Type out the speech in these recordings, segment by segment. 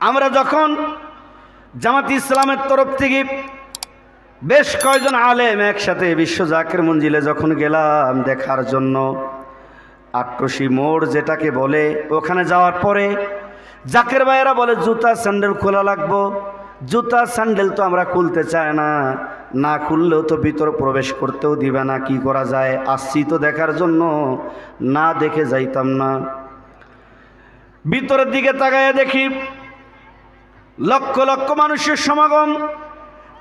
আমরা যখন জামাত ইসলামের তরফ থেকে বেশ কয়েকজন আলেম একসাথে বিশ্ব জাকের মঞ্জিলে যখন গেলাম দেখার জন্য, আট্রসি মোড় যেটাকে বলে, ওখানে যাওয়ার পরে জাকের ভাইয়েরা বলে জুতা স্যান্ডেল খোলা লাগবো। জুতা স্যান্ডেল তো আমরা খুলতে চাই না, না খুললেও তো ভিতরে প্রবেশ করতেও দিবে না, কি করা যায়? আসছি তো দেখার জন্য, না দেখে যাইতাম না। ভিতরের দিকে তাকায় দেখি লক্ষ লক্ষ মানুষের সমাগম।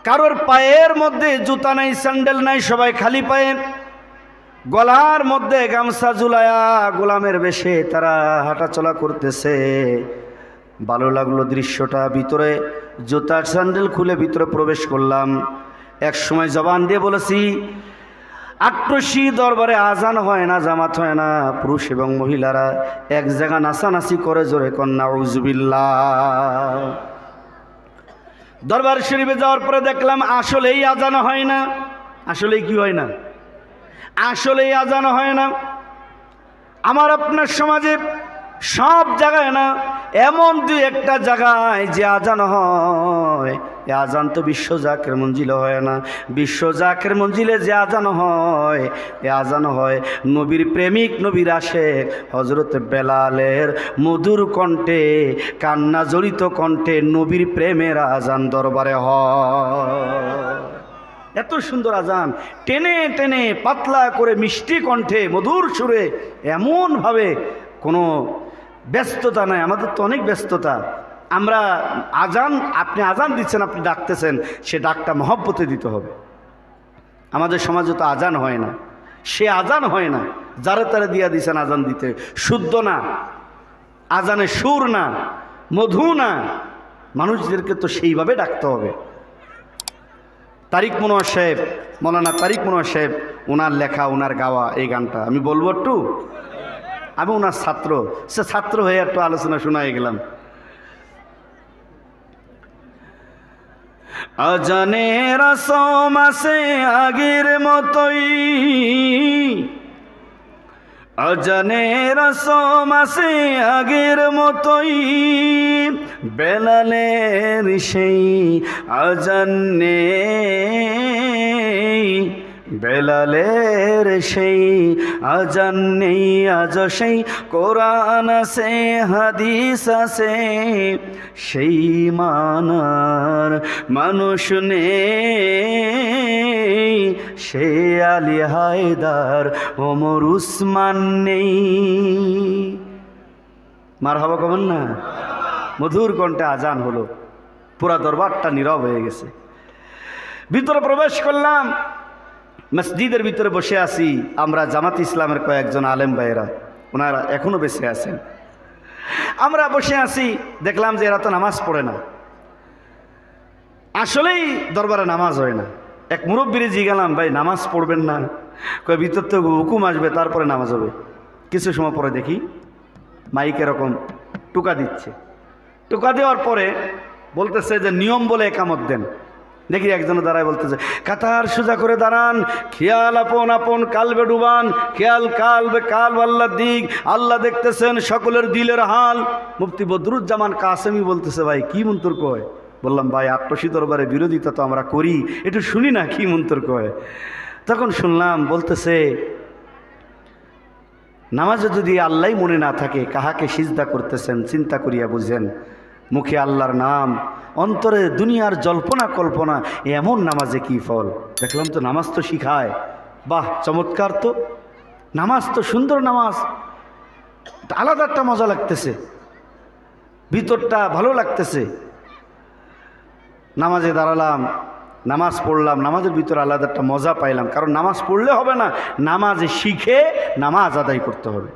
কারোর পায়ের মধ্যে জুতা নাই, স্যান্ডেল নাই, সবাই খালি পায়ে, গলার মধ্যে গামছা ঝুলায়া গোলামের বেশে তারা হাঁটাচলা করতেছে। ভালো লাগলো দৃশ্যটা। ভিতরে জুতার স্যান্ডেল খুলে ভিতরে প্রবেশ করলাম। এক সময় জবান দিয়ে বলেছি, আট্রসি দরবারে আজান হয় না, জামাত হয় না, পুরুষ এবং মহিলারা এক জায়গা নাচানাচি করে, জোরে কন্যা নাউজুবিল্লাহ। দরবার শরীফে যাওয়ার পরে দেখলাম আসলেই আজান হয় না। আসলেই কি হয় না? আসলেই আজান হয় না। আমার আপনার সমাজে সব জায়গায় না, এমন দুই একটা জায়গায় যে আজান হয়, এ আজান তো বিশ্ব জাকের মঞ্জিলে হয় না। বিশ্ব জাকের মঞ্জিলে যে আজান হয়, এ আজান হয় নবীর প্রেমিক, নবীর আশেক হযরত বেলালের মধুর কণ্ঠে, কান্না জড়িত কণ্ঠে নবীর প্রেমের আজান দরবারে হয়। এত সুন্দর আজান, টেনে টেনে পাতলা করে মিষ্টি কণ্ঠে মধুর সুরে, এমনভাবে কোনো ব্যস্ততা নাই। আমাদের তো অনেক ব্যস্ততা। আমরা আজান, আপনি আজান দিচ্ছেন, আপনি ডাকতেছেন, সে ডাকটা মহব্বতে দিতে হবে। আমাদের সমাজে তো আজান হয় না, সে আজান হয় না, যারা তারা দিয়া দিচ্ছেন আজান দিতে, শুদ্ধ না, আজানে সুর না, মধু না। মানুষদেরকে তো সেইভাবে ডাকতে হবে। তারিক মনোয়ার সাহেব, মৌলানা তারিক মনোয়ার সাহেব, ওনার লেখা, ওনার গাওয়া এই গানটা আমি বলবো একটু। আমি ওনার ছাত্র, সে ছাত্র হয়ে একটু আলোচনা শোনায় গেলাম। আজানের আসম আছে আগের মতোই, আজানের আসম আছে আগের মতোই, বেলালের সেই আজান নেই, বেলালের সেই আজান নেই। আজ সেই কোরআন আছে, হাদিস আছে, সেই মানার মানুষ নেই, সে আলী হায়দার ওমর উসমান নেই। মারহাবা কবেন না? মধুর কণ্ঠে আজান হলো, পুরা দরবারটা নীরব হয়ে গেছে। ভিতরে প্রবেশ করলাম, মসজিদের ভিতরে বসে আছি আমরা, জামাত ইসলামের কয়েকজন আলেম ভাইয়েরা, ওনারা এখনো বেঁচে আছেন। আমরা বসে আছি, দেখলাম যে এরা তো নামাজ পড়ে না। আসলেই দরবারে নামাজ হয় না। এক মুরব্বীরে জিজ্ঞালাম, ভাই নামাজ পড়বেন না? কয় ভিতর তো হুকুম আসবে, তারপরে নামাজ হবে। কিছু সময় পরে দেখি মাইক এরকম টুকা দিচ্ছে। টুকা দেওয়ার পরে বলতেছে যে নিয়ম বলে একামত দেন। দেখি একজনে দাঁড়ায় বলতেছে, কাতার সোজা করে দাঁড়ান, খেয়াল আপন আপন কালবে ডুবান, খেয়াল কালবে কাল আল্লাহ দিক, আল্লাহ দেখতেছেন সকলের দিলের হাল। মুফতি বদরুজ্জামান কাসেমি বলতেছে, ভাই কি মন্তর কয়? বললাম, ভাই আট্রসি দরবারে বিরোধিতা তো আমরা করি, একটু শুনি না কি মন্তর কয়। তখন শুনলাম বলতেছে, নামাজে যদি আল্লাহ মনে না থাকে, কাহাকে সিজদা করতেছেন চিন্তা করিয়া বুঝেন। মুখে আল্লাহর নাম, অন্তরে দুনিয়ার জল্পনা কল্পনা, এমন নামাজে কি ফল? দেখলাম তো নামাজ তো শিখায়। বাহ, চমৎকার তো নামাজ, তো সুন্দর নামাজ, আলাদা একটা মজা লাগতেছে, ভিতরটা ভালো লাগতেছে। নামাজে দাঁড়ালাম, নামাজ পড়লাম, নামাজের ভিতরে আলাদা একটা মজা পাইলাম। কারণ নামাজ পড়লে হবে না, নামাজে শিখে নামাজ আদায় করতে হবে।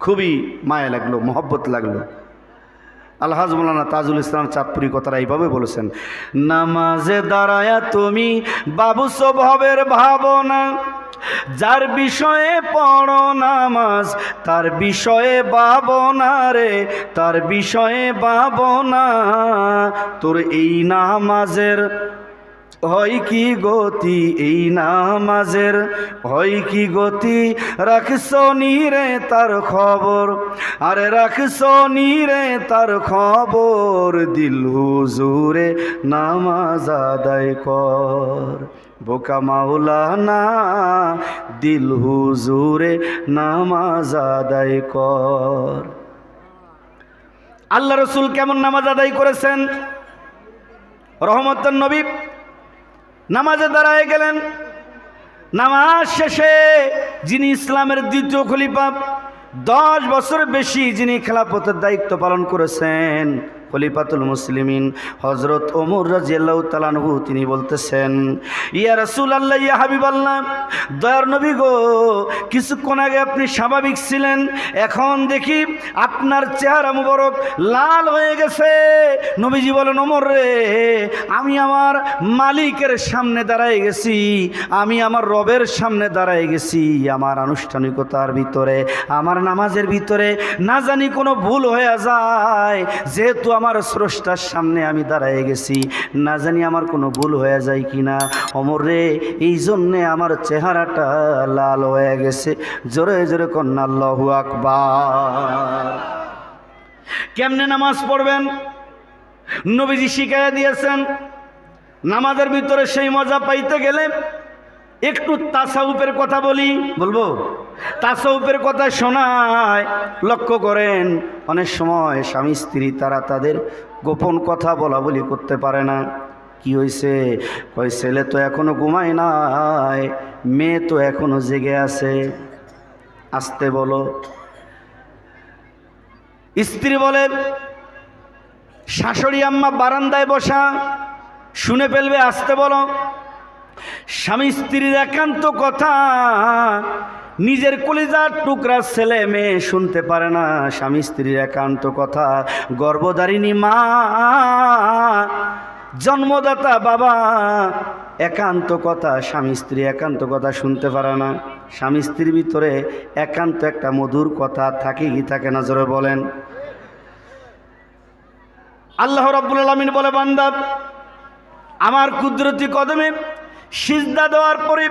খুবই মায়া লাগলো, মহব্বত লাগলো। আলহাজ মৌলানা তাজুল ইসলাম চাঁদপুরি কথাটা এইভাবে বলেছেন, নামাজে দাঁড়ায়া তুমি বাবু স্বভাবের ভাবনা, যার বিষয়ে পড়ো নামাজ তার বিষয়ে ভাবনা রে, তার বিষয়ে ভাবনা। তোর এই নামাজের হয় কি গতি এই নামাজের, হয় কি গতি, রাখছ নীরে তার খবর, আরে রাখছ নীরে তার খবর, দিল হুজুরে নামাজ আদায় কর। বোকা মাওলানা দিল হুজুরে নামাজ আদায় কর। আল্লাহ রসুল কেমন নামাজ আদায় করেছেন? রহমতের নবী নামাজে দাঁড়ায় গেলেন। নামাজ শেষে যিনি ইসলামের দ্বিতীয় খলিফা, 10 বছর বেশি যিনি খেলাফতের দায়িত্ব পালন করেছেন, খলিফাতুল মুসলিমিন হযরত ওমর রাদিয়াল্লাহু তাআলা আনহু, তিনি বলতেছেন, ইয়া রাসূলুল্লাহ, ইয়া হাবিবাল্লাহ, দয়ার নবী গো, কিছুক্ষণ আগে আপনি স্বাভাবিক ছিলেন, এখন দেখি আপনার চেহারা মুবারক লাল হয়ে গেছে। নবীজি বলেন, ওমর রে, আমি আমার মালিকের সামনে দাঁড়ায় গেছি, আমি আমার রবের সামনে দাঁড়ায় গেছি। আমার আনুষ্ঠানিকতার ভিতরে, আমার নামাজের ভিতরে না জানি কোনো ভুল হয়ে যায়, যেহেতু আমার স্রষ্টার সামনে আমি দাঁড়ায় গেছি, না জানি আমার কোনো ভুল হয়ে যায় কিনা। ওমর রে, এই জন্যে আমার চেহারাটা লাল হয়ে গেছে। জোরে জোরে কন্যা আল্লাহু আকবার। কেমনে নামাজ পড়বেন নবীজি শিখাইয়া দিয়েছেন। নামাজের ভিতরে সেই মজা পাইতে গেলে একটু তাসাউফের কথা বলবো। তাসাউফের কথা শোনায়, লক্ষ্য করেন, অনেক সময় স্বামী স্ত্রী তারা তাদের গোপন কথা বলা বলি করতে পারে না। কি হয়েছে? কয় ছেলে তো এখনো ঘুমায় নাই, মেয়ে তো এখনো জেগে আছে, আসতে বলো। স্ত্রী বলে, শাশুড়ি আম্মা বারান্দায় বসা, শুনে ফেলবে, আসতে বলো। স্বামী স্ত্রীর একান্ত কথা নিজের কলিজার টুকরা ছেলে মেয়ে শুনতে পারে না। স্বামী স্ত্রীর একান্ত কথা গর্ভধারিণী মা, জন্মদাতা বাবা একান্ত কথা, স্বামী স্ত্রী একান্ত কথা শুনতে পারে না। স্বামী স্ত্রীর ভিতরে একান্ত একটা মধুর কথা থাকে কি থাকে না? জোরে বলেন। আল্লাহ রাব্বুল আলামিন বলে, বান্দা আমার কুদরতি কদমে সিজদা দেওয়ার পরে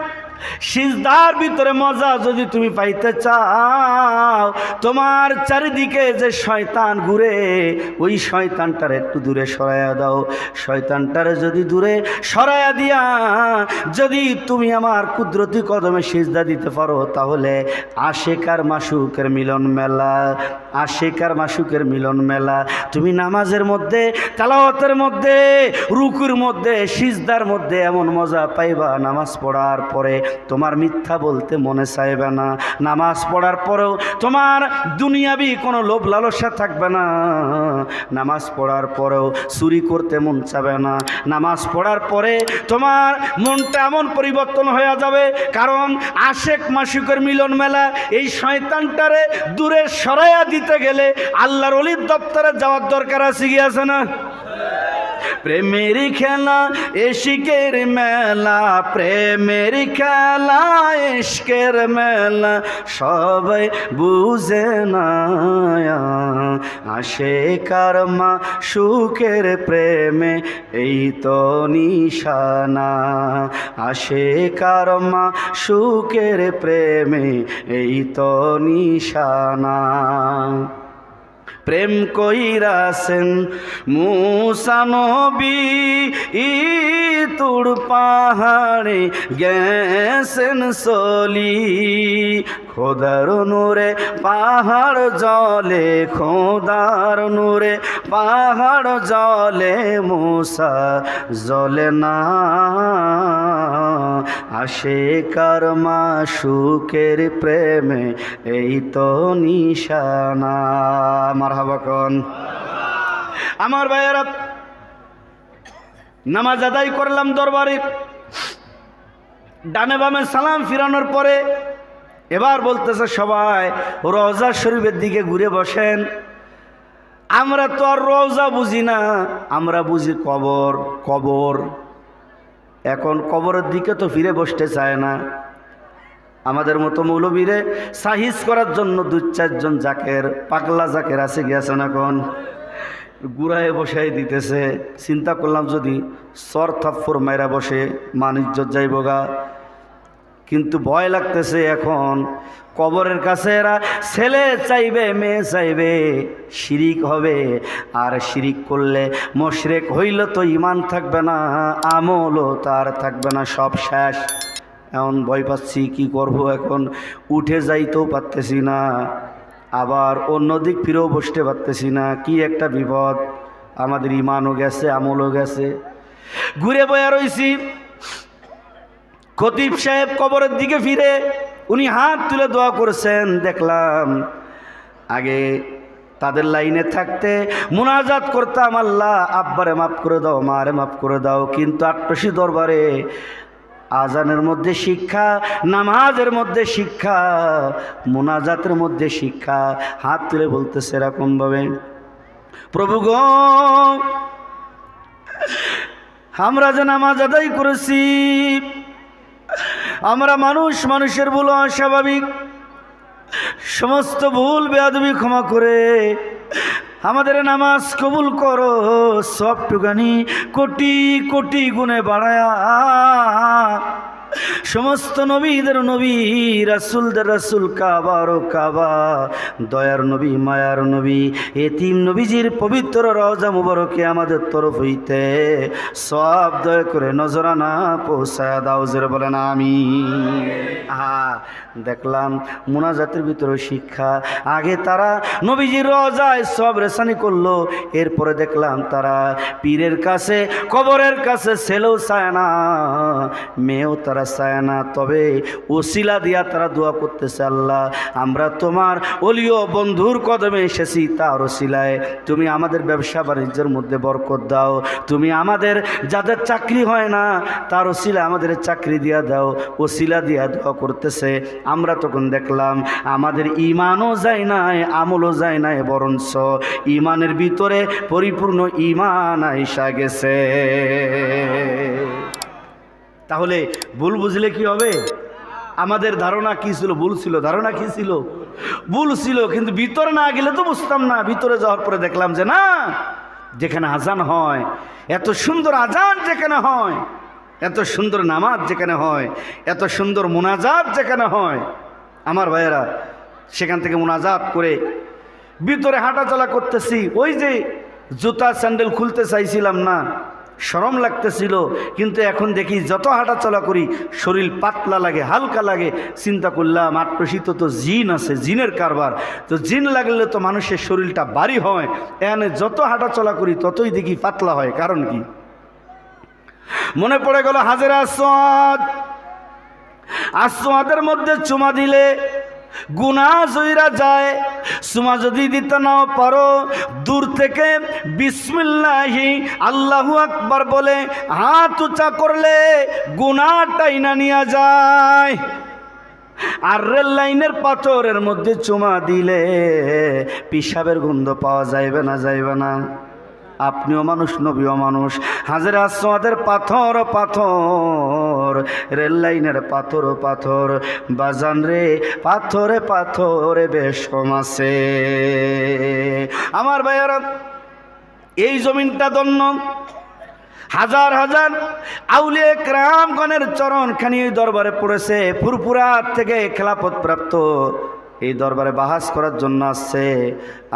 সিজদার ভিতরে মজা যদি তুমি পাইতে চাও, তোমার চারিদিকে যে শয়তান ঘুরে, ওই শয়তানটারে একটু দূরে সরাইয়া দাও। শয়তানটারে যদি দূরে সরাইয়া দিয়া যদি তুমি আমার কুদরতি কদমে সিজদা দিতে পারো, তাহলে আশিক আর মাশুকের মিলন মেলা, আশিক আর মাশুকের মিলন মেলা। তুমি নামাজের মধ্যে, তেলাওয়াতের মধ্যে, রুকুর মধ্যে, সিজদার মধ্যে এমন মজা পাইবা, নামাজ পড়ার পরে তোমার মিথ্যা বলতে মনে চাইবে না। নামাজ পড়ার পরেও তোমার দুনিয়াবি কোনো লোভ লালসা থাকবে না। নামাজ পড়ার পরেও চুরি করতে মন চাবে না। নামাজ পড়ার পরে তোমার মনটা এমন পরিবর্তন হয়ে যাবে, কারণ আশিক মাশুকের মিলন মেলা। এই শয়তানটারে দূরে সরাইয়া দিতে গেলে আল্লাহর ওলির দপ্তরে যাওয়ার দরকার আছে কি আছে না? প্রেমের খেলা ইশকের মেলা, প্রেমের খেলা ইশকের মেলা, সবাই বুঝে না। আশিক আর মাশুকের প্রেমে এই তো নিশানা, আশিক আর মাশুকের প্রেমে এই তো নিশানা। প্রেম কইরাছেন মুসা নবী, তুর পাহাড়ে গেছেন চলি, খোদার নূরে পাহাড় জলে, খোদার নূরে পাহাড় জলে, মুসা জলে না। আশিক আর মাশুকের প্রেমে এই তো নিশানা। মারহাবা কোন আমার ভাইয়েরা, নামাজ আদায় করলাম দরবারে, ডানে বামে সালাম ফিরানোর পরে এবার বলতেছে সবাই রওজা শরীফের দিকে ঘুরে বসেন। আমরা তো আর রওজা বুঝি না, আমরা বুঝি কবর। কবর এখন কবরের দিকে তো ফিরে বসতে চায় না। আমাদের মতো মৌলবীরে সাহিজ করার জন্য 2-4 জন জাকের, পাগলা জাকের আছে গিয়েছেন। এখন গুড়ায় বসাই দিতেছে। চিন্তা করলাম যদি সর থাপ্পড় মাইরা বসে মান ইজ্জত যাইবগা, কিন্তু ভয় লাগতেছে। এখন কবরের কাছে এরা ছেলে চাইবে, মেয়ে চাইবে, শিরিক হবে। আর শিরিক করলে মুশরিক হইলে তো ইমান থাকবে না, আমলও তার থাকবে না, সব শেষ। এখন ভয় পাচ্ছি, কি করব এখন? উঠে যাইতেও পারতেছি না, আবার অন্যদিক ফিরেও বসতে পারতেছি না। কি একটা বিপদ! আমাদের ইমানও গেছে, আমলও গেছে। ঘুরে বয়া রইছি। খতিব সাহেব কবরের দিকে ফিরে উনি হাত তুলে দোয়া করছেন। দেখলাম আগে তাদের লাইনে থাকতে মুনাজাত করতাম, আল্লাহ আব্বারে মাফ করে দাও, মারে মাফ করে দাও। কিন্তু আট্টসি দরবারে আজানের মধ্যে শিক্ষা, নামাজের মধ্যে শিক্ষা, মুনাজাতের মধ্যে শিক্ষা। হাত তুলে বলতেছে এরকমভাবে, প্রভু গো, আমরা যে নামাজ আদায় করেছি, আমরা মানুষ, মানুষের ভুল অস্বাভাবিক, সমস্ত ভুল বেয়াদবি ক্ষমা করে আমাদের নামাজ কবুল করো। সবটুকানি কোটি কোটি গুণে বাড়ায়া সমস্ত নবীদের নবী, রাসূলদের রাসূল, কাবার ও কাবা, দয়ার নবী, মায়ার নবী, এতিম নবীজির পবিত্র রওজা মুবারকে আমাদের তরফ হইতে সব দয়া করে নজরানা পৌঁছায়া দাও। জোরে বলেন আমিন। দেখলাম মুনাজাতের ভিতরে শিক্ষা। আগে তারা নবীজির রওজায় সব রেসানি করলো, এরপরে দেখলাম তারা পীরের কাছে, কবরের কাছে ছেলেও চায় না, মেয়েও তারা চায় না, তবে ওসিলা দিয়া তারা দোয়া করতেছে, আল্লাহ আমরা তোমার ওলিও বন্ধুর কদমে এসেছি, তার ওসিলায় তুমি আমাদের ব্যবসা বাণিজ্যের মধ্যে বরকত দাও, তুমি আমাদের যাদের চাকরি হয় না তার ওসিলা আমাদের চাকরি দিয়া দাও। ওসিলা দিয়া দোয়া করতেছে। আমরা তখন দেখলাম আমাদের ইমানও যায় নাই, আমলও যায় নাই, বরঞ্চ ইমানের ভিতরে পরিপূর্ণ ইমান আইসা গেছে। তাহলে ভুল বুঝলে কি হবে? আমাদের ধারণা কি ছিল? ভুল ছিল। ধারণা কি ছিল? ভুল ছিল। কিন্তু ভিতরে না গেলে তো বুঝতাম না। ভিতরে যাওয়ার পরে দেখলাম যে না, যেখানে আজান হয়, এত সুন্দর আজান যেখানে হয়, এত সুন্দর নামাজ যেখানে হয়, এত সুন্দর মুনাজাত যেখানে হয়, আমার ভাইয়েরা সেখান থেকে মুনাজাত করে ভিতরে হাঁটাচলা করতেছি। ওই যে জুতা স্যান্ডেল খুলতে চাইছিলাম না, শরম লাগতেছিল, কিন্তু এখন দেখি যত হাঁটাচলা করি শরীর পাতলা লাগে, হালকা লাগে। চিন্তা করলাম আট্টসিত তো জিন আছে, জিনের কারবার, তো জিন লাগলে তো মানুষের শরীরটা ভারী হয়, এখানে যত হাঁটাচলা করি ততই দেখি পাতলা হয়। কারণ কি? মনে পড়ে গেল হাজের আসওয়াদ, আসওয়াদের মধ্যে চুমা দিলে গুনাহ জইরা যায়। চুমা যদি দিতে নাও পারো, দূর থেকে বিসমিল্লাহি আল্লাহু আকবার বলে হাত উঁচা করলে গুনাহটাই না নিয়ে যায়। আর রেল লাইনের পাথরের মধ্যে চুমা দিলে পিসাবের গন্ধ পাওয়া যাইবে না? যাইবে না? আপনিও মানুষ, নবীও মানুষ। হাজের আসওয়াদের পাথর পাথর, রেল লাইনের পাথর পাথর, বাজান রে পাথরে পাথরে বেশম আছে। আমার ভাইয়ারা, এই জমিনটা ধন্য। হাজার হাজার আউলিয়া কেরামগণের চরণখানি এই দরবারে পড়েছে। ফুরফুরা থেকে খেলাফত প্রাপ্ত এই দরবারে বাহাস করার জন্য আসছে।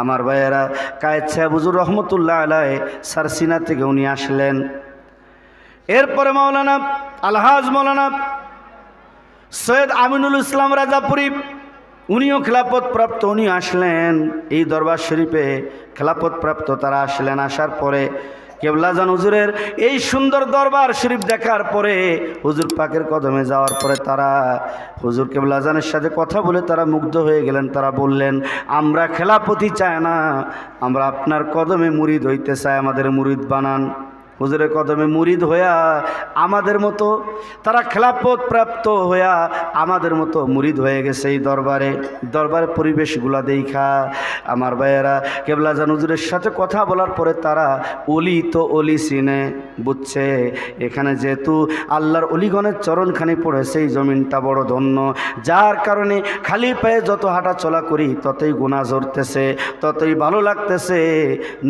আমার ভাইয়েরা, কায়েদ সাহেব হুজুর রহমতুল্লাহ আলাইহি সারসিনা থেকে উনি আসলেন। এরপরে মাওলানা আলহাজ মাওলানা সৈয়দ আমিনুল ইসলাম রাজাপুরী, উনিও খেলাফত প্রাপ্ত, উনি আসলেন এই দরবার শরীফে। খেলাফত প্রাপ্ত তারা আসলেন। আসার পরে কেবলাজান হুজুরের এই সুন্দর দরবার শরীফ দেখার পরে, হুজুর পাকের কদমে যাওয়ার পরে তারা হুজুর কেবলাজানের সাথে কথা বলে তারা মুগ্ধ হয়ে গেলেন। তারা বললেন, আমরা খেলাফতি চাই না, আমরা আপনার কদমে মুরিদ হইতে চাই, আমাদের মুরিদ বানান। হুজুরের কদমে মুরিদ হইয়া আমাদের মতো, তারা খেলাফত প্রাপ্ত হইয়া আমাদের মতো মুরিদ হয়ে গেছে এই দরবারে পরিবেশগুলা দেখা আমার ভাইয়েরা কেবলাজান হুজুরের সাথে কথা বলার পরে তারা অলি তো অলি চিনে, বুঝছে এখানে যেহেতু আল্লাহর অলিগণের চরণখানি পড়েছে এই জমিনটা বড় ধন্য, যার কারণে খালি পায়ে যত হাঁটা চলা করি ততই গুনাহ ঝরতেছে, ততই ভালো লাগতেছে,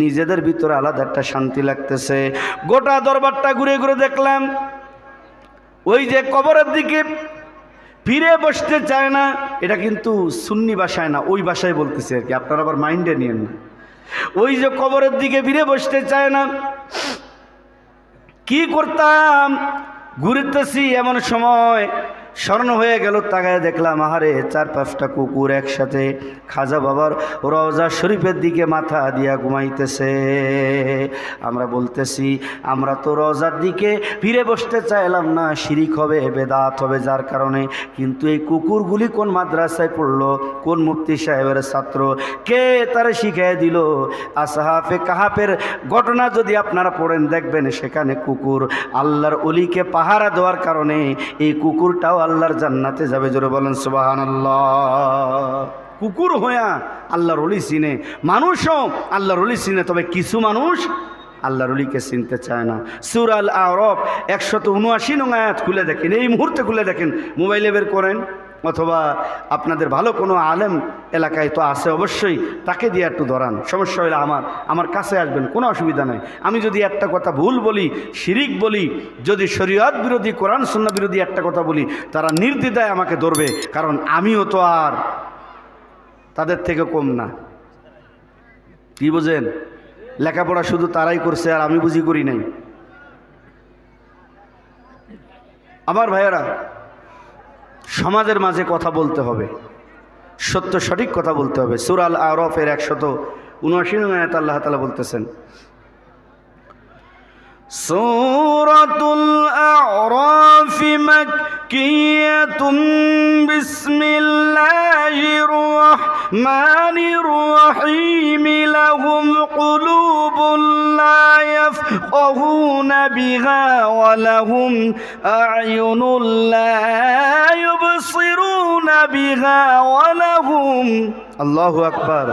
নিজেদের ভিতরে আলাদা একটা শান্তি লাগতেছে। গোটা দরবারটা ঘুরে ঘুরে দেখলাম, ওই যে কবরের দিকে ফিরে বসতে চায় না, এটা কিন্তু সুন্নি ভাষায় না, ওই ভাষায় বলতেছে আর কি, আপনারা আবার মাইন্ডে নিয়েন না। ওই যে কবরের দিকে ফিরে বসতে চায় না, কি করতাম, ঘুরতেছি এমন সময় স্মরণ হয়ে গেল, তাকায় দেখলাম আহারে 4-5টা কুকুর একসাথে খাজা বাবার রওজা শরীফের দিকে মাথা দিয়া ঘুমাইতেছে। আমরা বলতেছি আমরা তো রওজার দিকে ফিরে বসতে চাইলাম না, শিরিক হবে, বেদাত হবে, যার কারণে। কিন্তু এই কুকুরগুলি কোন মাদ্রাসায় পড়লো, কোন মুফতি সাহেবের ছাত্র, কে তারা শিখিয়ে দিল? আসহাফে কাহাফের ঘটনা যদি আপনারা পড়েন দেখবেন সেখানে কুকুর আল্লাহর অলিকে পাহারা দেওয়ার কারণে এই কুকুরটাও আল্লাহর জান্নাতে যাবে। জোরে বলেন সুবহানাল্লাহ। কুকুর হইয়া আল্লাহর অলি চিনে, মানুষও আল্লাহর অলি চিনে, তবে কিছু মানুষ আল্লাহর অলিকে চিনতে চায় না। সূরা আল আরাফ 179 নং আয়াত খুলে দেখেন, এই মুহূর্তে খুলে দেখেন, মোবাইলে বের করেন, অথবা আপনাদের ভালো কোনো আলেম এলাকায় তো আছে অবশ্যই, তাকে দিয়ে একটু ধরান। সমস্যা হলে আমার কাছে আসবেন, কোনো অসুবিধা নাই। আমি যদি একটা কথা ভুল বলি, শিরিক বলি, যদি শরীয়ত বিরোধী, কোরআন সুন্নাহ বিরোধী একটা কথা বলি, তারা নির্দ্বিধায় আমাকে ধরবে, কারণ আমিও তো আর তাদের থেকে কম না। কি বোঝেন? লেখাপড়া শুধু তারাই করছে আর আমি বুঝি করি নাই। আমার ভাইয়েরা, সমাজের মাঝে কথা বলতে হবে, সত্য সঠিক কথা বলতে হবে। সূরা আল আরাফের 179 নং আয়াতে আল্লাহ তাআলা বলতেছেন, সূরাতুল আরাফ মাক্কিয়াতুন বিসমিল্লাহির রাহমানির রহিম লাহুম কুলুবুন লা ইয়াফকাহুনা বিহা ওয়া লাহুম আ'য়ুনুন লা ইউবসিরুনা বিহা ওয়া লাহুম, আল্লাহু আকবার,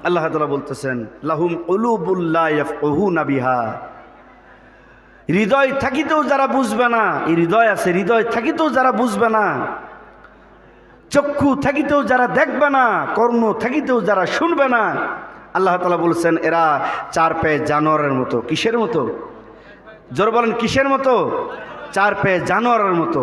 আল্লাহ তাআলা বলতেছেন লাহুম কুলুবুন লা ইয়াফকাহুনা বিহা, হৃদয় থাকিতেও যারা বুঝবে না, এই হৃদয় আছে, হৃদয় থাকিতেও যারা বুঝবে না, চক্ষু থাকিতেও যারা দেখবে না, কর্ণ থাকিতেও যারা শুনবে না, আল্লাহ তাআলা বলছেন এরা 4 পায়ে জানোয়ারের মতো। কিসের মতো? জোর বলেন, কিসের মতো? 4 পায়ে জানোয়ারের মতো।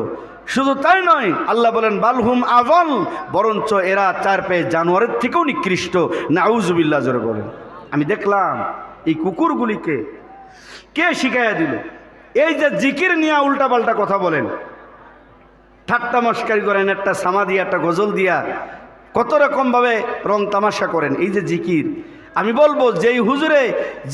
শুধু তাই নয়, আল্লাহ বলেন বালহুম আযল, বরঞ্চ এরা 4 পায়ে জানোয়ারের থেকেও নিকৃষ্ট। নাউযুবিল্লাহ, জোরে বলেন। আমি দেখলাম এই কুকুরগুলিকে কে শিখাইয়া দিল? এই যে জিকির নিয়ে উল্টাপাল্টা কথা বলেন, ঠাট্টা মস্কারি করেন, একটা সামা দিয়া, একটা গজল দিয়া, কত রকমভাবে রং তামাশা করেন। এই যে জিকির, আমি বলবো যেই হুজুরে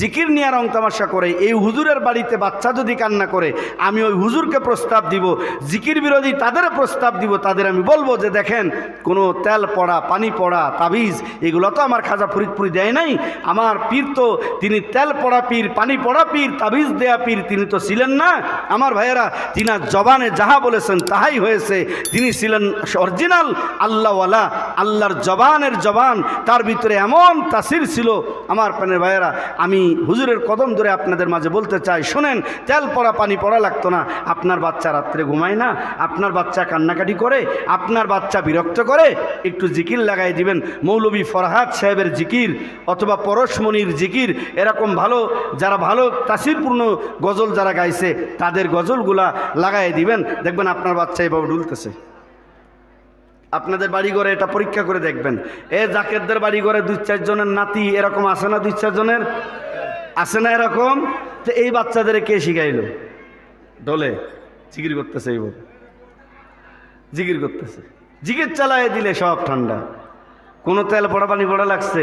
জিকির নিয়ে রং তামাশা করে, এই হুজুরের বাড়িতে বাচ্চা যদি কান্না করে, আমি ওই হুজুরকে প্রস্তাব দিব, জিকির বিরোধী তাদের প্রস্তাব দিব, তাদের আমি বলবো যে দেখেন, কোনো তেল পড়া, পানি পড়া, তাবিজ, এগুলো তো আমার খাজা ফরিদপুরি দেয় নাই। আমার পীর তো তিনি তেল পড়া পীর, পানি পড়া পীর, তাবিজ দেয়া পীর তিনি তো ছিলেন না। আমার ভাইয়েরা, তিনার জবানে যাহা বলেছেন তাহাই হয়েছে। তিনি ছিলেন অরিজিনাল আল্লাহওয়ালা, আল্লাহর জবানের জবান, তার ভিতরে এমন তাসির ছিল। আমার প্রাণের ভাইয়েরা, আমি হুজুরের কদম ধরে আপনাদের মাঝে বলতে চাই, শোনেন, তেল পড়া পানি পড়া লাগতো না। আপনার বাচ্চা রাত্রে ঘুমায় না, আপনার বাচ্চা কান্নাকাটি করে, আপনার বাচ্চা বিরক্ত করে, একটু জিকির লাগাই দিবেন। মৌলভী ফরহাদ সাহেবের জিকির অথবা পরশমণির জিকির, এরকম ভালো যারা ভালো তাসিরপূর্ণ গজল যারা গাইছে তাদের গজলগুলা লাগাই দিবেন, দেখবেন আপনার বাচ্চা এভাবে ডুলতেছে। আপনাদের বাড়িঘরে এটা পরীক্ষা করে দেখবেন। জাকেরদের বাড়িঘরে 2-4 জনের নাতি এরকম আছে না? 2-4 জনের আছে না এরকম? তো এই বাচ্চাদের কে শিখাইলো? ডলে জিকির করতেছে, এইভাবে জিকির করতেছে, জিকির চালায় দিলে সব ঠান্ডা। কোনো তেল পড়া পানি পড়া লাগছে,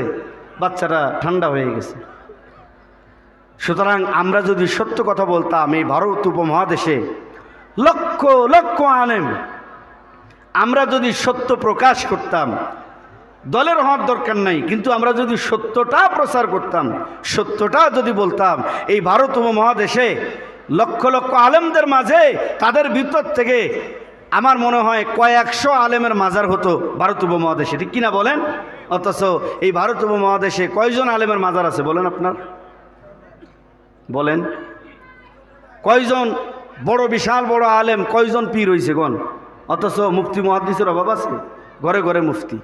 বাচ্চাটা ঠান্ডা হয়ে গেছে। সুতরাং আমরা যদি সত্য কথা বলতাম, এই ভারত উপমহাদেশে লক্ষ লক্ষ আলেম, আমরা যদি সত্য প্রকাশ করতাম, দলের হওয়ার দরকার নাই, কিন্তু আমরা যদি সত্যটা প্রচার করতাম, সত্যটা যদি বলতাম, এই ভারত উপমহাদেশে লক্ষ লক্ষ আলেমদের মাঝে তাদের ভিতর থেকে আমার মনে হয় কয়েকশো আলেমের মাজার হতো ভারত উপমহাদেশে, ঠিক কিনা বলেন? অথচ এই ভারত উপমহাদেশে কয়জন আলেমের মাজার আছে বলেন? আপনার বলেন কয়জন বড় বিশাল বড় আলেম, কয়জন পীর হইছে গণ? অথচ মুফতি মুহাদ্দিসের অভাব আছে, ঘরে ঘরে মুফতি।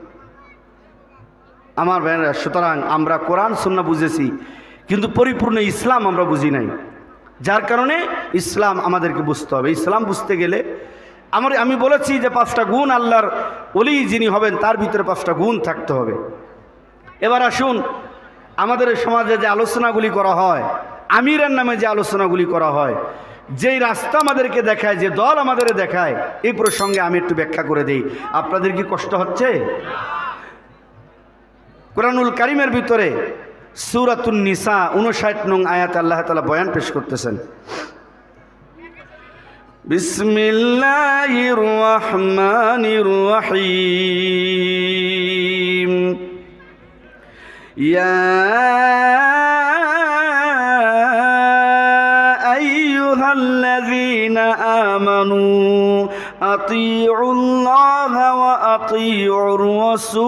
আমার ভাইয়েরা, সুতরাং আমরা কোরআন সুন্নাহ বুঝেছি, কিন্তু পরিপূর্ণ ইসলাম আমরা বুঝি নাই। যার কারণে ইসলাম আমাদেরকে বুঝতে হবে। ইসলাম বুঝতে গেলে আমি বলেছি যে 5টা গুণ আল্লাহর ওলি যিনি হবেন তার ভিতরে 5টা গুণ থাকতে হবে। এবার আসুন, আমাদের সমাজে যে আলোচনাগুলি করা হয়, আমিরের নামে যে আলোচনাগুলি করা হয়, যেই রাস্তা আমাদেরকে দেখায়, যে দল আমাদের দেখায়, এই প্রসঙ্গে আমি একটু ব্যাখ্যা করে দিই। আপনাদের কি কষ্ট হচ্ছে? কোরআনুল কারীমের ভিতরে সূরাতুন নিসা 59 নং আয়াত আল্লাহ তাআলা বয়ান পেশ করতেছেন। বিসমিল্লাহির রহমানির রহিম। ইয়া আইয়ুহাল্লাযীনা আমানু আতিউল্লাহা ওয়া আতিউর রাসূল।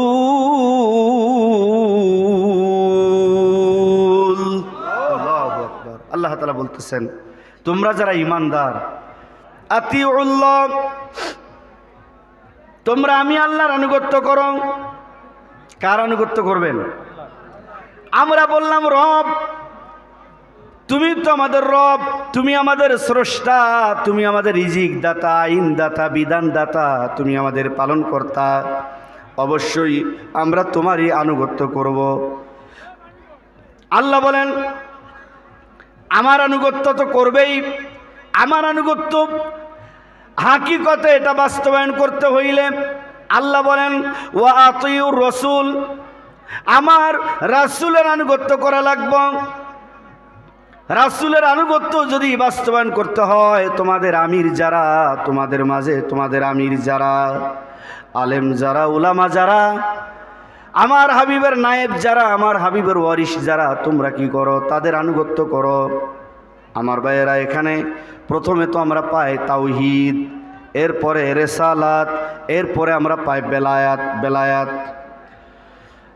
আল্লাহু আকবার। আল্লাহ তাআলা বলতেছেন, তোমরা যারা ঈমানদার, আতিউল্লাহ, তোমরা আমি আল্লাহর আনুগত্য করো। কার আনুগত্য করবেন? আমরা বললাম রব, তুমি তো আমাদের রব, তুমি আমাদের স্রষ্টা, তুমি আমাদের রিজিক দাতা, আইন দাতা, বিধান দাতা, তুমি আমাদের পালন কর্তা, অবশ্যই আমরা তোমারই আনুগত্য করব। আল্লাহ বলেন আমার আনুগত্য তো করবেই। আমার আনুগত্য হাকিকতে এটা বাস্তবায়ন করতে হইলে আল্লাহ বলেন ওয়া আতিউর রাসূল, আমার রাসূলের আনুগত্য করা লাগবে। রাসূলের আনুগত্য যদি বাস্তবায়ন করতে হয়, তোমাদের আমির যারা, তোমাদের মাঝে তোমাদের আমির যারা, আলেম যারা, উলামা যারা, আমার হাবিবের নায়েব যারা, আমার হাবিবের ওয়ারিশ যারা, তোমরা কি করো? তাদের আনুগত্য করো। আমার ভাইয়েরা, এখানে প্রথমে তো আমরা পাই তাওহীদ, এরপরে রিসালাত, এরপরে আমরা পাই বেলায়াত।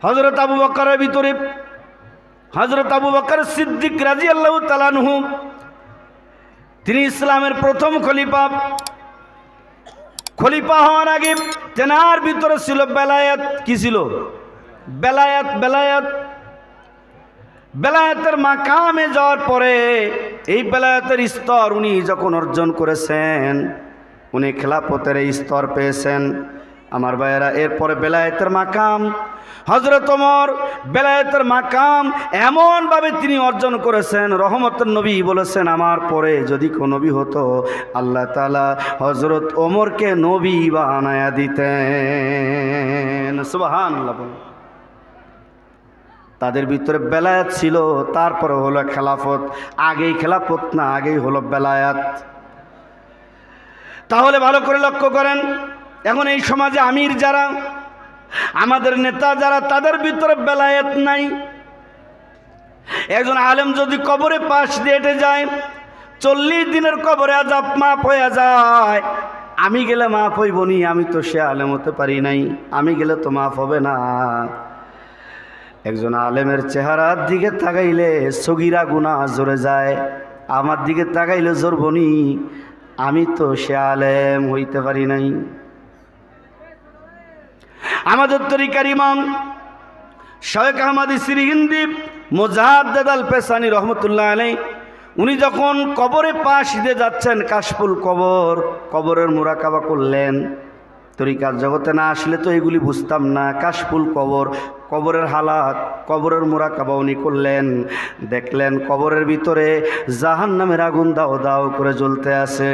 হযরত আবু বকরের ভিতরে হযরত আবু বকর সিদ্দিক রাদিয়াল্লাহু তাআলা আনহু, তিনি ইসলামের প্রথম খলিফা। খলিফা হওয়ার আগে তেনার ভিতরে ছিল বেলায়াত। কি ছিল? বেলায়াতের মাকামে যাওয়ার পরে এই বেলায়াতের স্তর উনি যখন অর্জন করেছেন, উনি খেলাফতের এই স্তর পেয়েছেন। আমার ভাইয়েরা, এরপরে বেলায়েতের মাকাম হযরত ওমর, বেলায়েতের মাকাম এমনভাবে তিনি অর্জন করেছেন, রহমতের নবী বলেছেন আমার পরে যদি কোনো নবী হতো আল্লাহ তাআলা হযরত ওমরকে নবী বানায়া দিতেন। সুবহানাল্লাহ। তাদের ভিতরে বেলায়াত ছিল, তারপরে হলো খেলাফত। আগেই খেলাফত না, আগেই হলো বেলায়াত। তাহলে ভালো করে লক্ষ্য করেন, এখন এই সমাজে আমির যারা, আমাদের নেতা যারা, তাদের ভিতরে বেলায়েত নাই। একজন আলেম যদি কবরে পাশ দিয়ে হেঁটে যায়, 40 দিনের কবরে আযাব মাফ হয়ে যায়। আমি গেলে মাফ হইব নি? আমি তো সে আলেম হতে পারি নাই, আমি গেলে তো মাফ হবে না। একজন আলেমের চেহারার দিকে তাকাইলে সগীরা গুনাহ জড়ে যায়, আমার দিকে তাকাইলে জড়ব নি? আমি তো সে আলেম হইতে পারি নাই। আমাদের তরিকার ইমাম শায়েখ আহমদ সিরহিন্দি মুজাদ্দেদ আল পেশানি রহমতুল্লাহ আলাইহি, উনি যখন কবরে পাশ দিয়ে যাচ্ছেন, কাশফুল কবরের মুরাকাবা করলেন। তরিকার জগতে না আসলে তো এগুলি বুঝতাম না। কাশফুল কবরের হালাত, কবরের মুরাকাবা উনি করলেন। দেখলেন কবরের ভিতরে জাহান্নামের আগুন দাও দাও করে জ্বলতে আছে।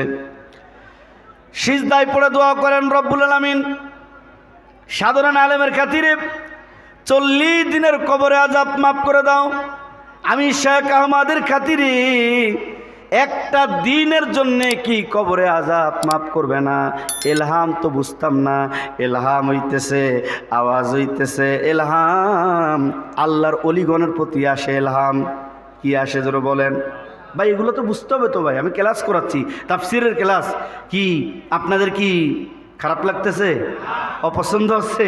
সিজদায় পড়ে দোয়া করেন, রব্বুল আলামিন সাধারণ আলেমের খাতিরে 40 দিনের কবরে আযাব মাফ করে দাও। আমি শায়েখ আহমদের খাতিরে একটা দিনের জন্যে কি কবরে আযাব মাফ করবে না? এলহাম তো বুঝতাম না। এলহাম হইতেছে, আওয়াজ হইতেছে এলহাম, আল্লাহর অলিগণের প্রতি আসে এলহাম। কি আসে জোরে বলেন ভাই? এগুলো তো বুঝতে হবে তো ভাই। আমি ক্লাস করাচ্ছি, তাফসিরের ক্লাস। কি আপনাদের কি খারাপ লাগতেছে? অপছন্দ হচ্ছে?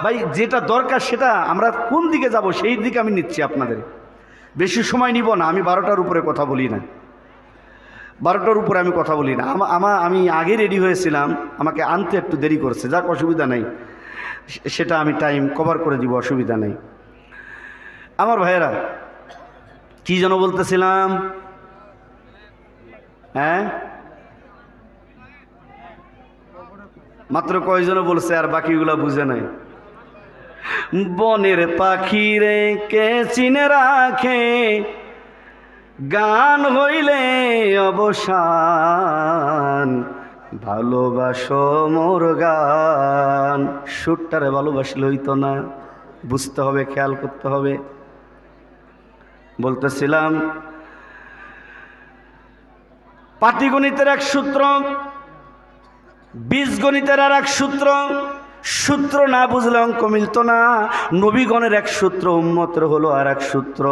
ভাই যেটা দরকার সেটা আমরা কোন দিকে যাব সেই দিকে আমি নিচ্ছি আপনাদের। বেশি সময় নিব না, আমি 12টার উপরে কথা বলি না। 12টার উপরে আমি কথা বলি না। আমি আগে রেডি হয়েছিলাম, আমাকে আনতে একটু দেরি করছে, যাক অসুবিধা নেই, সেটা আমি টাইম কভার করে দিব, অসুবিধা নেই। আমার ভাইয়েরা, কি যেন বলতেছিলাম? হ্যাঁ, মাত্র কয়জন বলছে, আর বাকিগুলা বুঝে নাই। বনের পাখি রে কে চিনে রাখে, গান হইলে অবসান, ভালোবাসো মোর গান। সুরটারে ভালোবাসলে হইতো না, বুঝতে হবে, খেয়াল করতে হবে। বলতেছিলাম পাটিগণিতের এক সূত্র, বীজগণিতের আর এক সূত্র। সূত্র না বুঝলে অঙ্ক মিলত না। নবীগণের এক সূত্র, উম্মতের হলো আর এক সূত্র।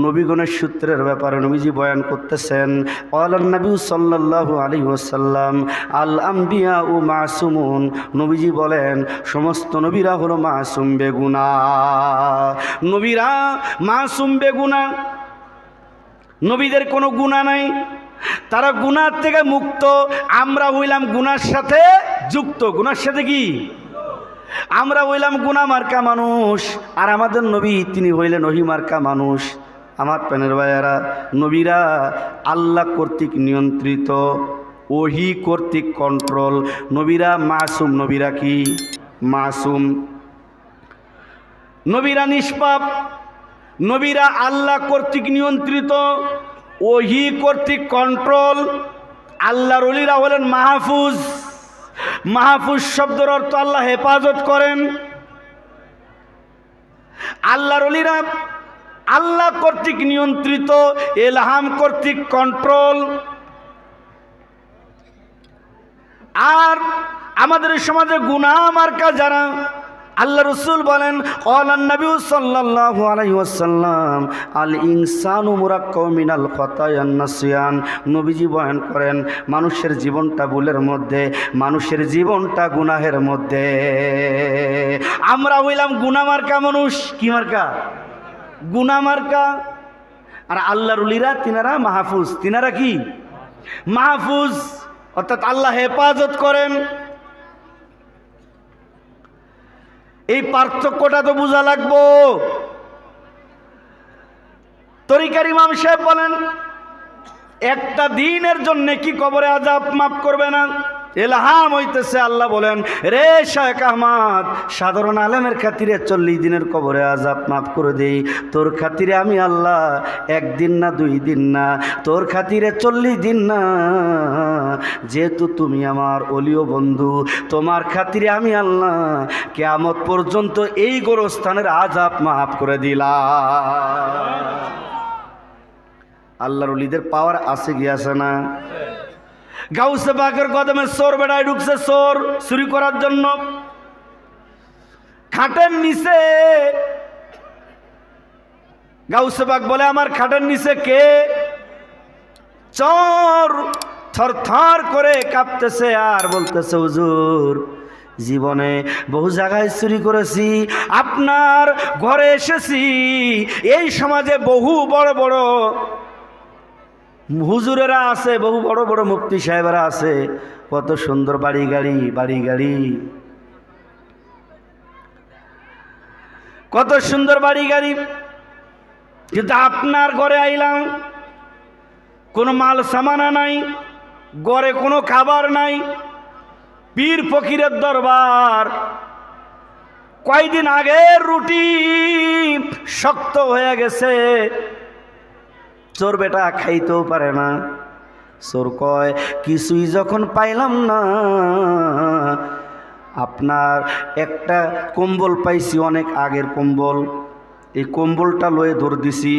নবীগণের সূত্রের ব্যাপারে নবীজি বয়ান করতেছেন, আলান নবী সাল্লাল্লাহু আলাইহি ওয়াসাল্লাম আল আম্বিয়া ও মাসুমুন। নবীজি বলেন সমস্ত নবীরা হলো মাসুম বেগুনা। নবীরা মাসুম বেগুনা, নবীদের কোনো গুনাহ নাই, তারা গুনার থেকে মুক্ত। আমরা হইলাম গুনার সাথে যুক্ত। গুনার সাথে কি? আমরা হইলাম গুনাহ মার্কা মানুষ, আর আমাদের নবী তিনি হইলেন ওহী মার্কা মানুষ। আমার প্রাণের ভাইয়ারা, নবীরা আল্লাহ কর্তৃক নিয়ন্ত্রিত, ওহী কর্তৃক কন্ট্রোল। নবীরা মাসুম। নবীরা কি? মাসুম। নবীরা নিষ্পাপ। নবীরা আল্লাহ কর্তৃক নিয়ন্ত্রিত, ওহী কর্তৃক কন্ট্রোল। আল্লাহর ওলিরা হলেন মাহফুজ। মাহফুজ শব্দের অর্থ আল্লাহ হেফাজত করেন। আল্লাহর ওলিরা আল্লাহ কর্তৃক নিয়ন্ত্রিত, এলহাম কর্তৃক কন্ট্রোল। আর আমাদের সমাজে গুনাহ মার্কা যারা, আল্লাহ রসুল বলেন ক্বালান নবী সাল্লাল্লাহু আলাইহি ওয়াসাল্লাম আল ইনসানু মুরাক্কাবুম মিনাল খাতায়ান নাসিয়ান। নবীজি বয়ান করেন মানুষের জীবনটা ভুলের মধ্যে, মানুষের জীবনটা গুনাহের মধ্যে। আমরা হইলাম গুনাহ মার্কা মানুষ। কি মার্কা? গুনাহ মার্কা। আর আল্লাহর ওলিরা তিনারা মাহফুজ। তিনারা কি? মাহফুজ, অর্থাৎ আল্লাহ হেফাজত করেন। এই পার্থক্যটা তো বোঝা লাগবো। তরিকার ইমাম সাহেব বলেন একটা দিনের জন্য কি কবরে আযাব মাফ করবে না? এলহাম হইতেছে, আল্লাহ বলেন রে শায়েখ আহমদ, সাধারণ আলেমের খাতিরে 40 দিনের কবরে আযাব মাফ করে দেই। তোর খাতিরে আমি আল্লাহ 1 দিন না 2 দিন না, তোর খাতিরে 40 দিন না। যেহেতু তুমি আমার ওলিও বন্ধু, তোমার খাতিরে আমি আল্লাহ কিয়ামত পর্যন্ত এই গোরস্থানের আযাব মাফ করে দিলাম। আল্লাহর ওলিদের পাওয়ার আছে কি আছে না? গাউসে পাকের কদমে চোর বেড়ায় ঢুকছে, চোর চুরি করার জন্য। খাটের নিচে গাউসে পাক বলে আমার খাটের নিচে কে? চোর থরথর করে কাঁপতেছে আর বলতেছে হুজুর জীবনে বহু জায়গায় চুরি করেছি, আপনার ঘরে এসেছি। এই সমাজে বহু বড় বড় হুজুরেরা আছে, বহু বড় বড় মুফতি সাহেবেরা আছে, কত সুন্দর বাড়ি গাড়ি, কত সুন্দর বাড়ি গাড়ি। কিন্তু আপনার ঘরে আইলাম, কোনো মাল সামানা নাই, ঘরে কোনো খাবার নাই, পীর ফকিরের দরবার। কয়দিন আগের রুটি শক্ত হয়ে গেছে, চোর বেটা খাইতেও পারে না। চোর কয় কিছুই যখন পাইলাম না, আপনার একটা কম্বল পাইছি, অনেক আগের কম্বল, এই কম্বলটা লয়ে দৌড় দিছি।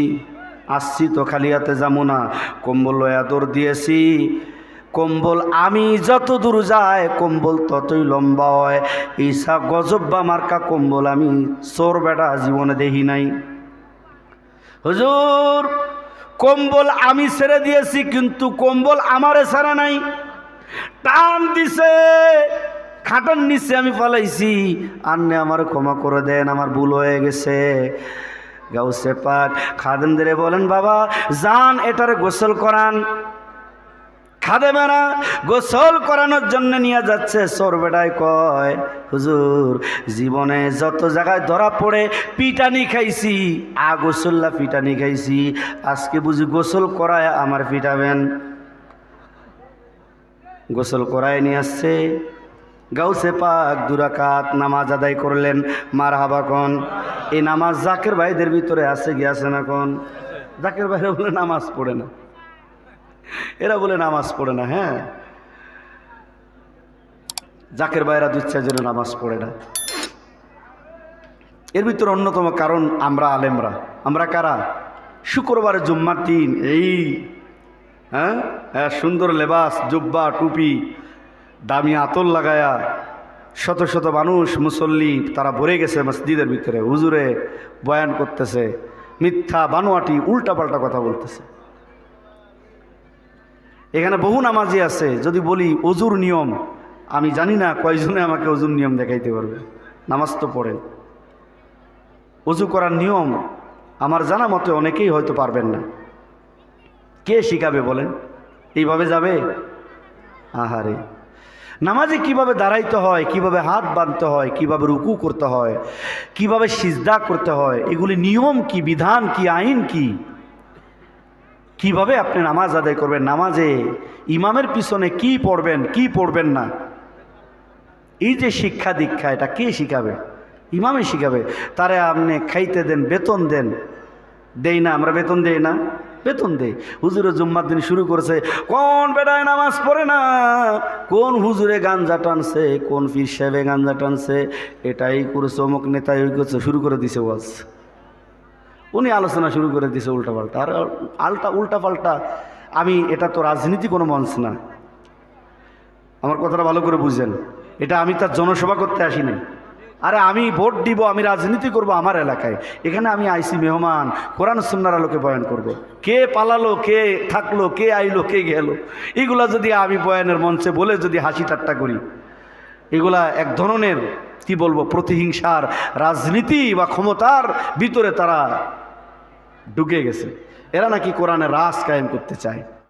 আসছি তো খালি হাতে যাবো না, কম্বল লয়া দৌড় দিয়েছি। কম্বল আমি যত দূর যায় কম্বল ততই লম্বা হয়। ঈসা গজব্বা মার্কা কম্বল আমি চোর বেটা জীবনে দেখি নাই। হুজুর কম্বল আমি ছেড়ে দিয়েছি, কিন্তু কম্বল আমারে ছাড়া নাই, টান দিছে, খাটার নিচে আমি পালাইছি। আন্নে আমার ক্ষমা করে দেন, আমার ভুল হয়ে গেছে। গাউসে পাক খাদেমদের বলেন, বাবা যান এটারে গোসল করান। খাদেমেরা গোসল করানোর জন্য নিয়ে যাচ্ছে। চোর বেটায় কয়, হুজুর জীবনে যত জায়গায় ধরা পড়ে পিটানি খাইছি, গোসল্লা পিটানি খাইছি, আজকে বুঝি গোসল করায় আমার পিটাবেন। গোসল করায় নিয়ে আসছে। গাউসে পাক 2 রাকাত নামাজ আদায় করলেন। মারহাবা কোন। এই নামাজ জাকের ভাইদের ভিতরে আছে কি আছে না কোন? জাকের ভাইরা বলে নামাজ পড়ে না, এরা বলে নামাজ পড়ে না। হ্যাঁ, জাকের ভাইরা 2-4 জন নামাজ পড়ে না। এর ভিতরে অন্যতম কারণ আমরা আলেমরা। আমরা কারা? শুক্রবারে জুম্মার দিন এই হ্যাঁ সুন্দর লেবাস, জুব্বা, টুপি, দামি আতর লাগায়া শত শত মানুষ মুসল্লি তারা ভরে গেছে মসজিদের ভিতরে। হুজুরে বয়ান করতেছে, মিথ্যা বানোয়াটি উল্টাপাল্টা কথা বলতেছে। এখানে বহু নামাজি আছে, যদি বলি অজুর নিয়ম, আমি জানি না কয়জনে আমাকে অজুর নিয়ম দেখাইতে পারবে। নামাজ তো পড়েন, অজু করার নিয়ম আমার জানা মতে অনেকেই হয়তো পারবেন না। কে শিখাবে বলেন? এইভাবে যাবে? আহারে, নামাজে কিভাবে দাঁড়াইতে হয়, কিভাবে হাত বাঁধতে হয়, কিভাবে রুকু করতে হয়, কিভাবে সিজদা করতে হয়, এগুলি নিয়ম কি, বিধান কি, আইন কি, কিভাবে আপনি নামাজ আদায় করবেন, নামাজে ইমামের পিছনে কি পড়বেন কি পড়বেন না, এই যে শিক্ষা দীক্ষা, এটা কে শিখাবে? ইমামে শিখাবে। তারে আপনি খাইতে দেন, বেতন দেন। দেই না? আমরা বেতন দেই না? বেতন দেই। হুজুরে জুম্মার দিন শুরু করেছে, কোন বেটায় নামাজ পড়ে না, কোন হুজুরে গাঞ্জা টানছে, কোন পীর সাহেবে গাঞ্জা টানছে, এটাই করেছে, অমুক নেতাই ওই করছে, শুরু করে দিছে ওয়াজ। উনি আলোচনা শুরু করে দিছে উল্টাপাল্টা। আর উল্টাপাল্টা এটা তো রাজনীতি কোনো মঞ্চ না, আমার কথাটা ভালো করে বুঝেন। এটা আমি তার জনসভা করতে আসি নাই। আরে আমি ভোট দিব, আমি রাজনীতি করব আমার এলাকায়। এখানে আমি আইসি মেহমান, কোরআন সুন্নাহর আলোকে বয়ান করব। কে পালালো, কে থাকলো, কে আইলো, কে গেল, এগুলা যদি আমি বয়ানের মঞ্চে বলে যদি হাসি ঠাট্টা করি, এগুলা এক ধরনের কি বলবো, প্রতিহিংসার রাজনীতি বা ক্ষমতার ভিতরে তারা ঢুকে গেছে। এরা নাকি কোরআনের রাজ কায়েম করতে চায়।